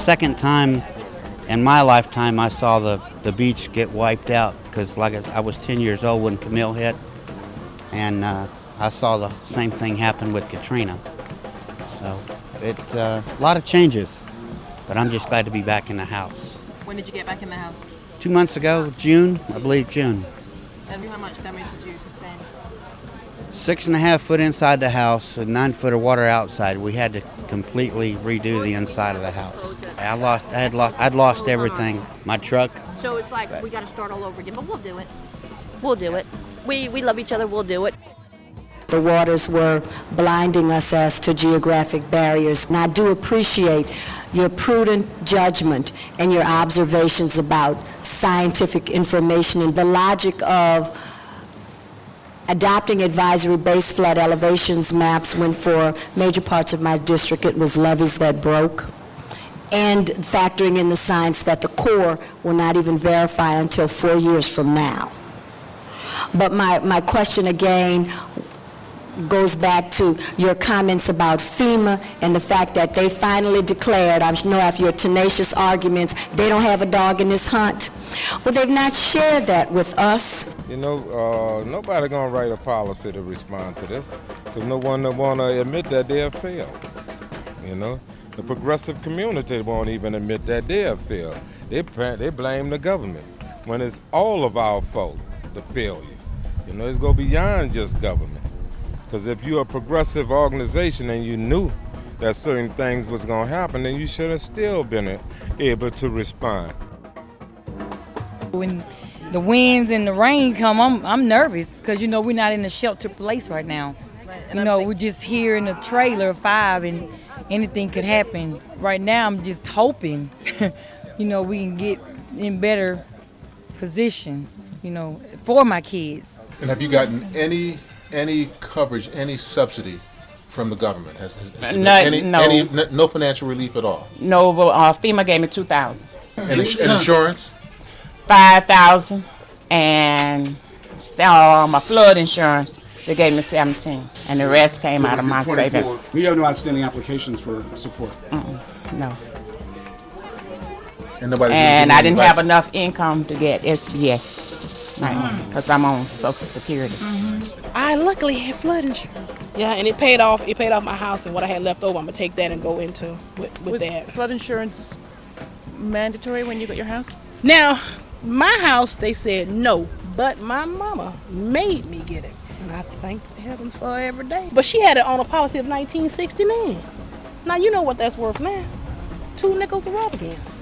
second time in my lifetime I saw the beach get wiped out because I was 10 years old when Camille hit, and I saw the same thing happen with Katrina. So it's a lot of changes, but I'm just glad to be back in the house. When did you get back in the house? 2 months ago, June, I believe June. And how much damage did you sustain? 6.5 foot inside the house and 9 foot of water outside. We had to completely redo the inside of the house. I'd lost everything. My truck. So it's like we got to start all over again, but we'll do it. We'll do it. We love each other. We'll do it. The waters were blinding us as to geographic barriers, and I do appreciate your prudent judgment and your observations about scientific information and the logic of adopting advisory-based flood elevations maps when for major parts of my district it was levees that broke, and factoring in the science that the Corps will not even verify until 4 years from now. But my question again goes back to your comments about FEMA and the fact that they finally declared, I know after your tenacious arguments, they don't have a dog in this hunt. Well, they've not shared that with us. You know, nobody gonna write a policy to respond to this, because no one want to admit that they have failed. You know, the progressive community won't even admit that they have failed. They blame the government when it's all of our fault, the failure. You know, it's go beyond just government. Because if you're a progressive organization and you knew that certain things was gonna happen, then you should have still been able to respond. When the winds and the rain come, I'm nervous because, you know, we're not in a sheltered place right now. Right. You know, we're just here in a trailer 5 and anything could happen. Right now, I'm just hoping, you know, we can get in better position, you know, for my kids. And have you gotten any coverage, any subsidy from the government? No financial relief at all? No, but FEMA gave me $2,000. And insurance? $5,000, and my flood insurance, they gave me $17,000, and the rest came out of my savings. You have no outstanding applications for support? No. And I didn't have enough income to get SBA, because I'm on Social Security. I luckily had flood insurance. Yeah, and it paid off my house, and what I had left over, I'm gonna take that and go into with that. Was flood insurance mandatory when you got your house? Now, my house, they said no, but my mama made me get it, and I thank the heavens for her every day. But she had it on a policy of 1969. Now you know what that's worth now. 2 nickels to rub against.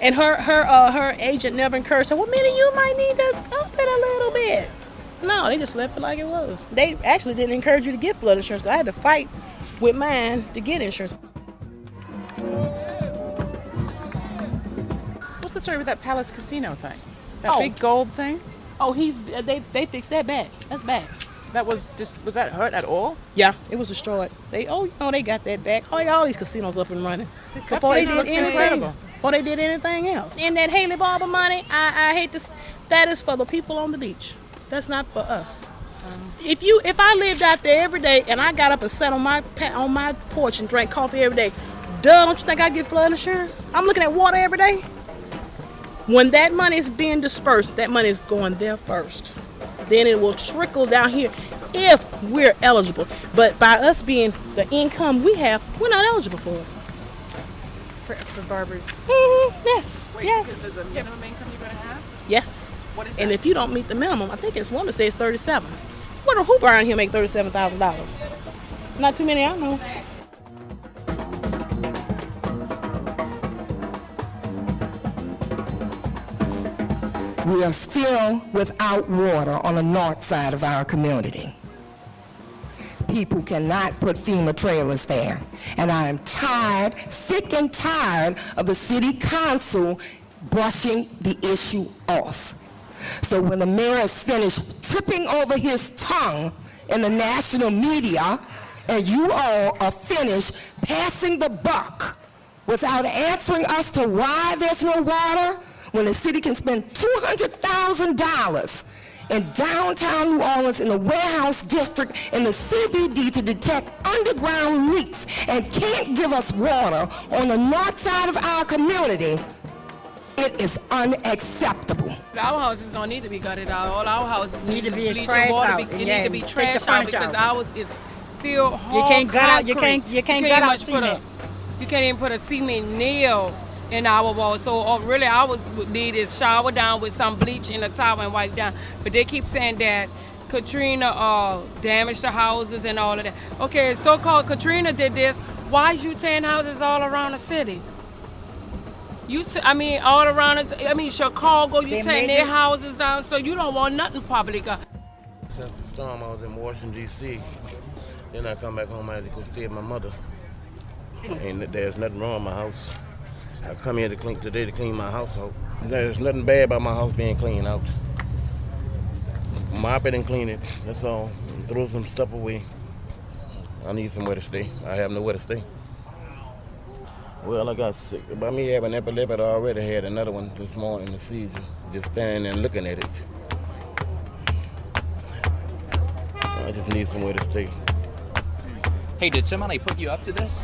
And her agent never encouraged her, well, Minnie, you might need to up it a little bit. No, they just left it like it was. They actually didn't encourage you to get flood insurance, because I had to fight with mine to get insurance. What's the story with that Palace Casino thing? That big gold thing? Oh, they fixed that back. That's back. That was that hurt at all? Yeah, it was destroyed. They got that back. All these casinos up and running. Before they did incredible. Before they did anything else. And that Haley Barbour money, I hate to, that is for the people on the beach. That's not for us. If I lived out there every day and I got up and sat on my porch and drank coffee every day, don't you think I'd get flood insurance? I'm looking at water every day. When that money is being dispersed, that money is going there first. Then it will trickle down here if we're eligible. But by us being the income we have, we're not eligible for it. For barbers? Yes. Wait, yes. Is a minimum income you're going to have? Yes. What is that? And if you don't meet the minimum, I think it's one that says 37. Who around here make $37,000? Not too many I know. We are still without water on the north side of our community. People cannot put FEMA trailers there. And I am sick and tired of the city council brushing the issue off. So when the mayor is finished tripping over his tongue in the national media, and you all are finished passing the buck without answering us to why there's no water, when the city can spend $200,000 in downtown New Orleans, in the warehouse district, in the CBD to detect underground leaks and can't give us water on the north side of our community, it is unacceptable. Our houses don't need to be gutted out. All our houses need to be trash out. It need to be trash out because ours is still hard You can't gut out. You concrete. can't gut out cement. You can't even put a cement nail in our walls. So really, ours would need is shower down with some bleach in a towel and wipe down. But they keep saying that Katrina damaged the houses and all of that. Okay, so-called Katrina did this. Why is you tearing houses all around the city? All around us. Chicago, you tearing their houses down, so you don't want nothing public. Since the storm, I was in Washington, D.C. Then I come back home, I had to go stay with my mother. And there's nothing wrong with my house. I come here today to clean my house out. There's nothing bad about my house being cleaned out. Mop it and clean it, that's all. And throw some stuff away. I need somewhere to stay. I have nowhere to stay. Well, I got sick. By me having epilepsy, I already had another one this morning, a seizure. Just standing there and looking at it. I just need somewhere to stay. Hey, did somebody put you up to this?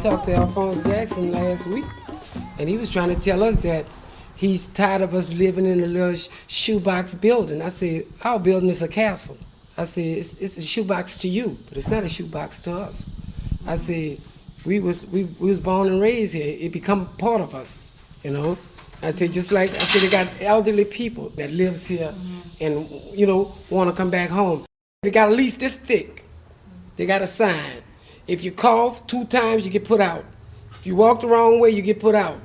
Talked to Alphonse Jackson last week, and he was trying to tell us that he's tired of us living in a little shoebox building. I said, our building is a castle. I said, it's a shoebox to you, but it's not a shoebox to us. I said, we was born and raised here. It become part of us, you know. I said, they got elderly people that lives here and, want to come back home. They got at least this thick. They got a sign. If you cough 2 times, you get put out. If you walk the wrong way, you get put out.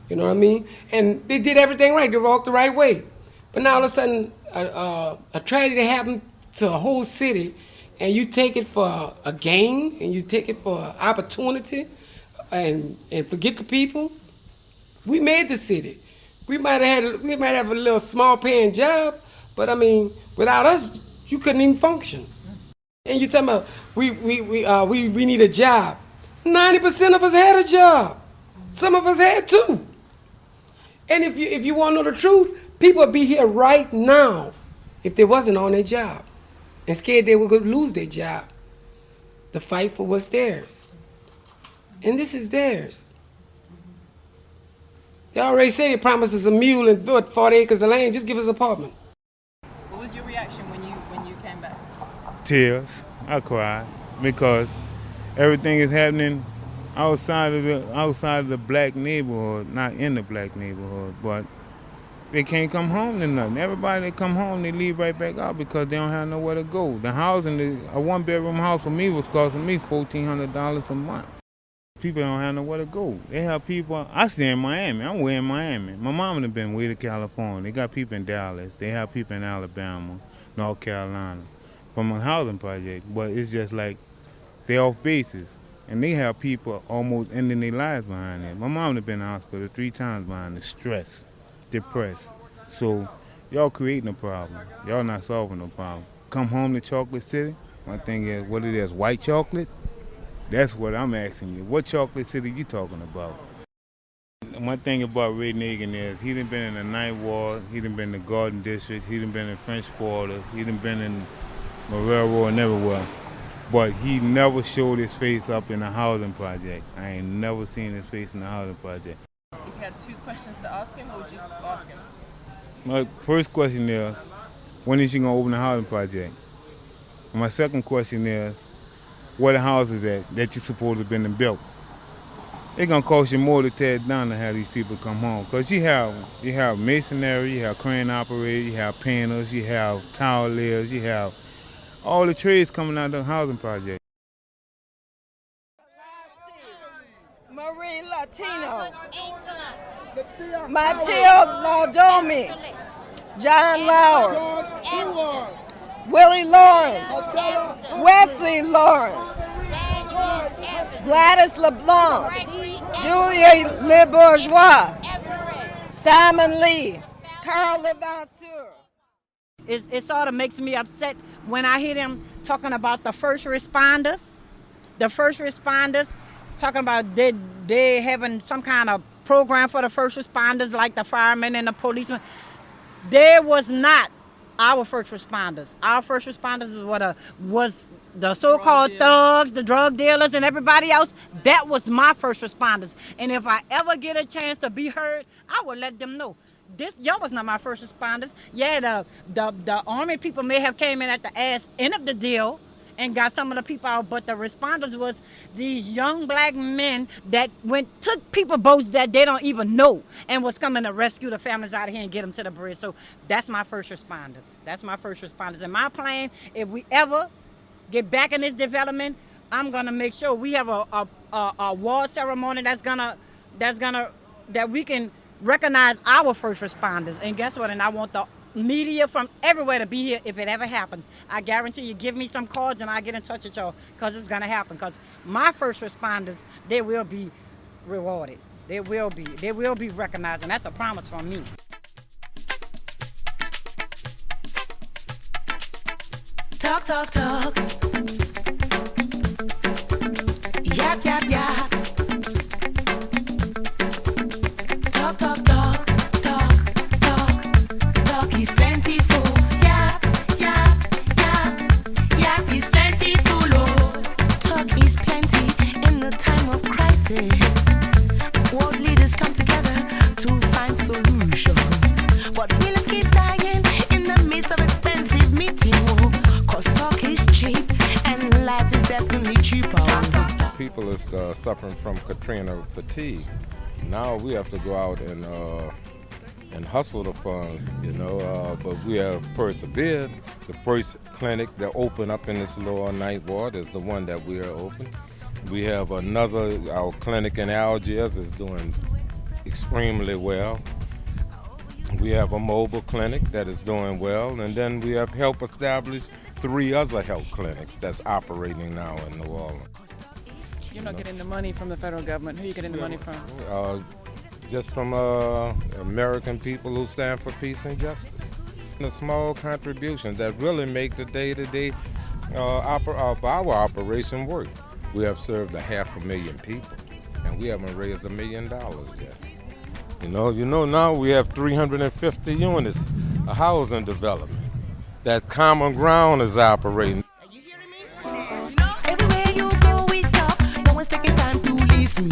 You know what I mean? And they did everything right. They walked the right way. But now all of a sudden, a tragedy happened to a whole city, and you take it for a gain, and you take it for opportunity, and forget the people. We made the city. We might have a little small paying job, but without us, you couldn't even function. And you talking about we need a job. 90% of us had a job. Some of us had 2. And if you want to know the truth, people would be here right now if they wasn't on their job and scared they were going to lose their job. The fight for what's theirs. And this is theirs. They already said they promised us a mule and 40 acres of land. Just give us an apartment. What was your reaction when you came back? Tears. I cried because everything is happening outside of the black neighborhood, not in the black neighborhood, but they can't come home to nothing. Everybody that come home, they leave right back out because they don't have nowhere to go. The housing, a 1-bedroom house for me was costing me $1,400 a month. People don't have nowhere to go. They have people, I stay in Miami, I'm way in Miami. My mom has been way to California. They got people in Dallas, they have people in Alabama, North Carolina, from a housing project, but it's just like they off bases, and they have people almost ending their lives behind it. My mom has been in the hospital 3 times behind it, stressed, depressed. So y'all creating a problem. Y'all not solving no problem. Come home to Chocolate City. My thing is, what it is, white chocolate? That's what I'm asking you. What Chocolate City you talking about? One thing about Ray Nagin is he done been in the Ninth Ward, he done been in the Garden District, he done been in French Quarters, he done been in Marrero and everywhere. But he never showed his face up in a housing project. I ain't never seen his face in a housing project. If you had 2 questions to ask him, what would you ask him? My first question is, when is she gonna open the housing project? And my second question is, where the houses at that you're supposed to have been built? It's gonna cost you more to tear it down to have these people come home. Cause you have masonry, you have crane operators, you have painters, you have tile layers, you have all the trades coming out of the housing project. Marie Latino, Matilde Laudomi, John Lauer, Willie Lawrence, Wesley Lawrence, Gladys LeBlanc, Julia Le Bourgeois, Simon Lee, Carl Levasseur. It sort of makes me upset when I hear them talking about the first responders. The first responders talking about they having some kind of program for the first responders like the firemen and the policemen. There was not our first responders. Our first responders is was the so-called thugs, the drug dealers, and everybody else. That was my first responders. And if I ever get a chance to be heard, I will let them know. Y'all was not my first responders. Yeah, the army people may have came in at the ass end of the deal and got some of the people out, but the responders was these young black men that took people boats that they don't even know and was coming to rescue the families out of here and get them to the bridge. So that's my first responders. That's my first responders. And my plan, if we ever get back in this development, I'm gonna make sure we have a award ceremony that we can recognize our first responders. And guess what? And I want the media from everywhere to be here if it ever happens. I guarantee you, give me some cards and I'll get in touch with y'all, because it's going to happen. Because my first responders, they will be rewarded. They will be recognized, and that's a promise from me. Talk, talk, talk. Yap, yap, yap. Talk, talk, talk. Talk is plentiful. Yap, yap, yap. Yap is plentiful. Oh, talk is plenty in the time of crisis. World leaders come together to find solutions. But wills keep dying in the midst of expensive meeting. Oh, 'cause talk is cheap and life is definitely cheaper. People are suffering from Katrina fatigue. Now we have to go out and hustle the funds, but we have persevered. The first clinic that opened up in this lower ninth ward is the one that we are open. We have our clinic in Algiers is doing extremely well. We have a mobile clinic that is doing well, and then we have helped establish 3 other health clinics that's operating now in New Orleans. You're not getting the money from the federal government. Who are you getting the money from? Just from American people who stand for peace and justice. The small contributions that really make the day-to-day of our operation work. We have served 500,000 people, and we haven't raised $1 million yet. Now we have 350 units of housing development. That Common Ground is operating. Everywhere you go, we stop. No one's taking time to listen.